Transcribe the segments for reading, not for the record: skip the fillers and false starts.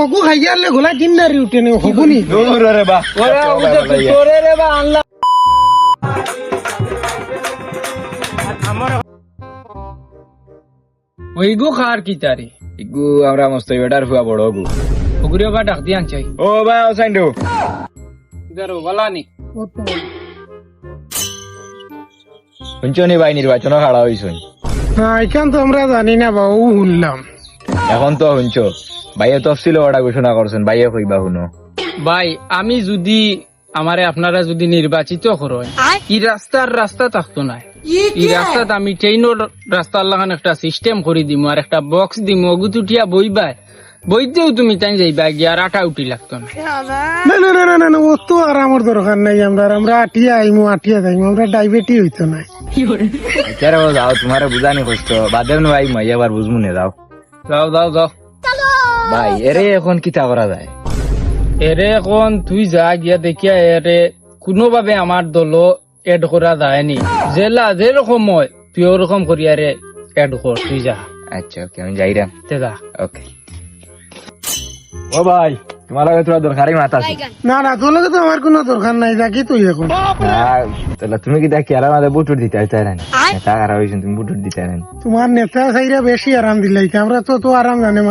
ওগু খাইয়ালে গোলা কিন্নারি উঠে নে হবুনি রে বা ওরে উঠে তোরে রে বা আল্লাহ ওইগো খার কি তারি ইগু আমরা মস্ত বেটার ফুয়া বড় গু ওগুরিও বা ডাক দিয়ান চাই ও ভাই সাইন্ডো ইদারো বালানি শুনছনি ভাই নির্বাচন খাড়া হইছই না এখান তো আমরা জানি না বাবু শুনলাম এখন তো শুনছ ভাইয়ে তফসিল ওটা ঘোষণা করছেন ভাইয়ে কইবা শুনো ভাই আমি যদি আমারে আপনারা যদি নির্বাচিত করেন এই রাস্তা থাকতো না এই রাস্তাত আমি ট্রেনের রাস্তার লাগান একটা সিস্টেম করে দিমু আর একটা বক্স দিমু অগুতুটিয়া বইবাই বইতেও তুমি তাই যাইবা গিয়ার আটা উঠি লাগতো না না না না না না ও তো আর আমার দরকার নাই আমরা আটিয়া আইমু আটিয়া যাইমু আমরা ডাইবেটি হইতো না কেরে যাও তোমার বুঝানি কষ্ট বাদেব না ভাই মাই এবার বুঝমু নে যাও যাও যাও যাও ভাই এরে এখন কিতা করা যায় এরে এখন তুই যা গিয়া দেখিয়া এরে কোনোভাবে আমার দল এড করা যায়নি যেরকম হয় তুই ওরকম করিয়া রে এড কর তুই যা আচ্ছা ওকে আমি যাইরাম তে যা ওকে ও ভাই তোমার লাগে তোরা দরকারই মাথা আছে না না তোর লগে তো আমার কোনো দরকার নাই যাকি তুই এখন তাহলে তুমি কি দেখি আর আমাদের বুটুর দিতে চাই না তা আর হইছেন তুমি বুটুর দিতে না তোমার নেতা সাইরা বেশি আরাম দিলাই আমরা তো আরাম জানে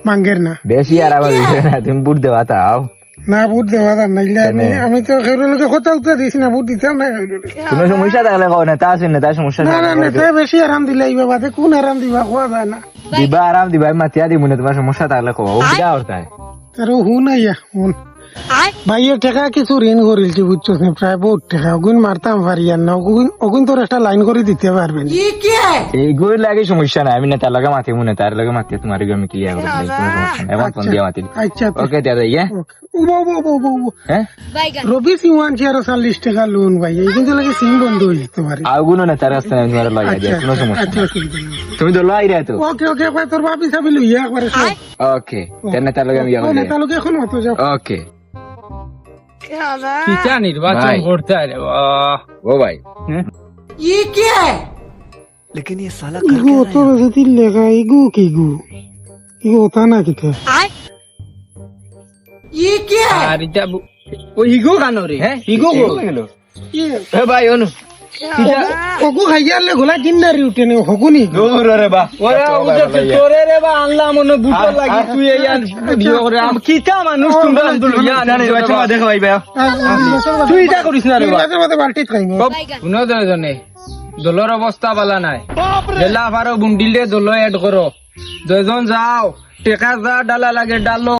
মাঙ্গের না বেশি আর আমার না তুমি বুট দেওয়া তাও না বুট দেওয়া যান নাইলে আমি তো খেউরের লোকে কথা উত্তর দিছি না বুট দিতাম না কোনো সমস্যা থাকলে কও না তা আছে না তা সমস্যা না না নেতা বেশি আরাম দিলাই বাবাতে কোন আরাম দিবা কোয়া যায় না দিবা আরাম দিবা মাতিয়া দিব না তোমার সমস্যা থাকলে কও ও কিটা হতা তার হুন আইয়া হুন ভাইয়ের টাকা কিছু ঋণ করিলছি বুঝছো প্রায় বহুত টাকা ওগুন মারতাম পারি আর না ওগুন তোর একটা লাইন করে দিতে পারবেন এইগুলো লাগে সমস্যা নাই আমি না তার লাগে মাতি মনে তার লাগে মাতি তোমার আমি ক্লিয়ার করে দিই কোনো সমস্যা নাই এখন ফোন দিয়া মাতি আচ্ছা ওকে দাদা ইয়া হ্যাঁ রবি সিংওয়ান 40 টাকা লোন ভাই এই কিন্তু লাগে সিম বন্ধ হয়ে যেতে পারে আগুনো না তার রাস্তা আমি তোমার লাগা দিয়া কোনো সমস্যা আচ্ছা নাই তুমি তো লাই রে তো ওকে ওকে ভাই তোর বাপি সাবি লইয়া একবারে ওকে তেনে তার লাগে আমি ইয়া করে তাহলে এখন মতো যাও ওকে কিটা নির্বাচন ভাই। করতে আরে বাহ ও ভাই ইগু তো যদি লেখা ইগু কি ইগু ইগু ওটা না কিটা আর এটা ও ইগো কানো রে হ্যাঁ ইগো গেল এ ভাই অনু ওগু খাইয়ালে গোলা কিন্নারি উঠে নে হগুনি দূর রে বা ওরে উঠে তোরে রে বা আল্লাহ মনে বুঝতে লাগি তুই এই আর ভিডিও করে আম কিটা মানুষ তোমরা আন্দোলন ইয়া না নির্বাচন দেখো ভাই ভাই তুই এটা করিস না রে বা মাঝে বালতি খাইমু শুনো জনে দলের অবস্থা ভালো নাই জেলা ফারো বুন্ডিলে দল এড করো দুজন যাও টেকা যা ডালা লাগে ডালো